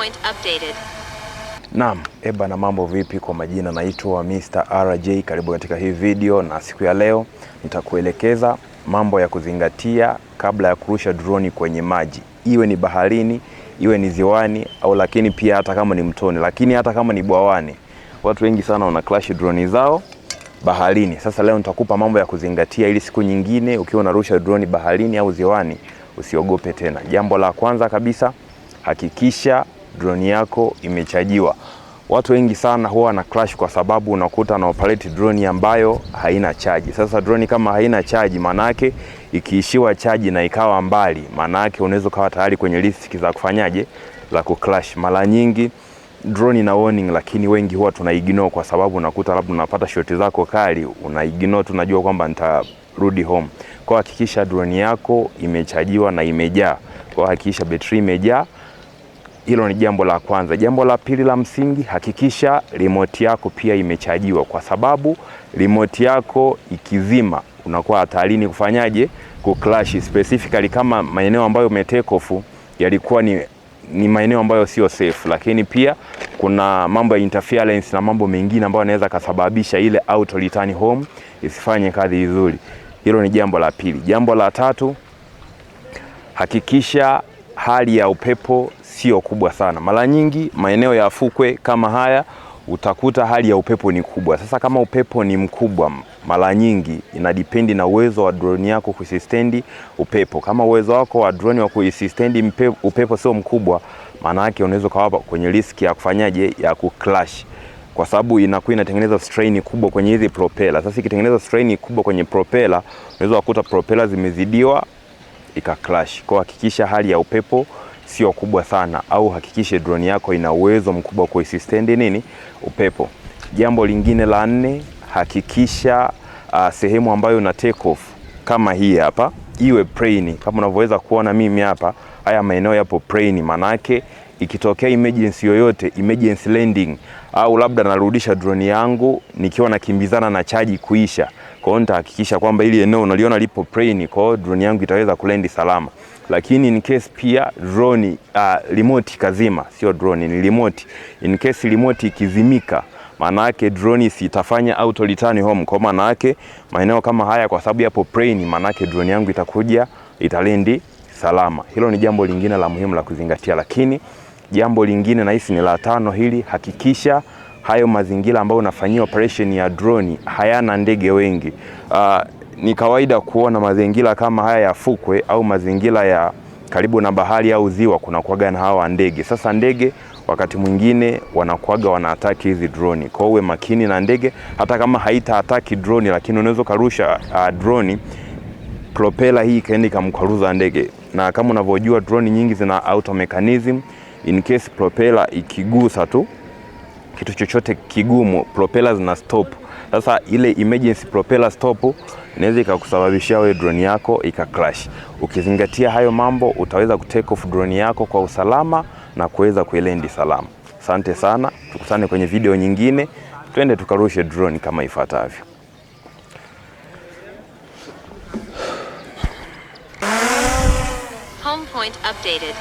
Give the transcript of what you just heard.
Point updated. Naam, na mambo vipi? Kwa majina naitwa Mr. RJ. Karibu katika hii video, na siku ya leo nitakuelekeza mambo ya kuzingatia kabla ya kurusha droni kwenye maji. Iwe ni baharini, iwe ni ziwani, au lakini pia hata kama ni mtoni, lakini hata kama ni bwawani. Watu wengi sana wana crash droni zao baharini. Sasa leo nitakupa mambo ya kuzingatia ili siku nyingine ukiwa unarusha droni baharini au ziwani usiogope tena. Jambo la kwanza kabisa, hakikisha droni yako imechajiwa. Watu wengi sana huwa na crash kwa sababu unakuta na operate droni ambayo haina chaji. Sasa droni kama haina chaji, maana yake ikiishiwa chaji na ikawa mbali, maana yake unaweza kuwa tayari kwenye risk za kufanyaje, za kucrash. Mara nyingi drone na warning, lakini wengi huwa tunaignore kwa sababu unakuta labda unapata shoti zako kali, unaignore, tunajua kwamba nitarudi home. Kwa hakikisha drone yako imechajiwa na imejaa. Kwa hakikisha battery imejaa. Hilo ni jambo la kwanza. Jambo la pili la msingi, hakikisha remote yako pia imechajiwa, kwa sababu remote yako ikizima unakuwa hatarini kufanyaje, kucrash, specifically kama maeneo ambayo umetake off yalikuwa ni maeneo ambayo sio safe, lakini pia kuna mambo ya interference na mambo mengine ambayo yanaweza kusababisha ile auto return home isifanye kazi vizuri. Hilo ni jambo la pili. Jambo la tatu, hakikisha hali ya upepo sio kubwa sana. Mara nyingi maeneo ya fukwe kama haya utakuta hali ya upepo ni kubwa. Sasa kama upepo ni mkubwa, mara nyingi inadependi na uwezo wa drone yako kusustain upepo. Kama uwezo wako wa drone wa kusustain upepo sio mkubwa, maana yake unaweza kuwa kwenye risk ya kufanyaje, ya kucrash, kwa sababu inakuwa inatengeneza strain kubwa kwenye hizi propeller. Sasa ikitengeneza strain kubwa kwenye propeller, unaweza kukuta propeller zimezidiwa ikacrash. Kwa hakikisha hali ya upepo sio kubwa sana, au hakikisha drone yako ina uwezo mkubwa kwa kusustain upepo. Jambo lingine la nne, hakikisha sehemu ambayo una take off kama hii hapa iwe prone. Kama unavyoweza kuona mimi hapa, haya maeneo yapo prone, manake ikitokea emergency yoyote, emergency landing, au labda narudisha drone yangu nikiwa nakimbizana na chaji kuisha, kwa hiyo nitahakikisha kwamba ili eneo unaliona lipo prone, kwa hiyo drone yangu itaweza kulendi salama. Lakini in case pia drone remote kazima, sio drone ni remote, in case remote ikizimika, maana yake drone sitafanya auto return home. Kwa maana yake maeneo kama haya, kwa sababu yapo prone, maana yake drone yangu itakuja italendi salama. Hilo ni jambo lingine la muhimu la kuzingatia. Lakini jambo lingine, na hisi ni la tano hili, hakikisha hayo mazingira ambayo unafanyia operation ya drone hayana ndege wengi. Ni kawaida kuona mazingira kama haya ya fukwe au mazingira ya karibu na bahari au ziwa kuna kuaga na hawa ndege. Sasa ndege wakati mwingine wanakuaga wanaataki hizi drone. Kwa hiyo uwe makini na ndege, hata kama haita ataki drone, lakini unaweza karusha drone propeller hii kaenda kumkwaruza ndege. Na kama unavyojua drone nyingi zina auto mechanism, in case propeller ikigusa tu kitu chochote kigumu, propeller zina stop. Sasa ile emergency propeller stop inaweza ikakusababishia wewe drone yako ikacrash. Ukizingatia hayo mambo, utaweza kutake off drone yako kwa usalama na kuweza kuilendi salama. Asante sana, tukutane kwenye video nyingine, twende tukarushe drone kama ifuatavyo. Home Point updated.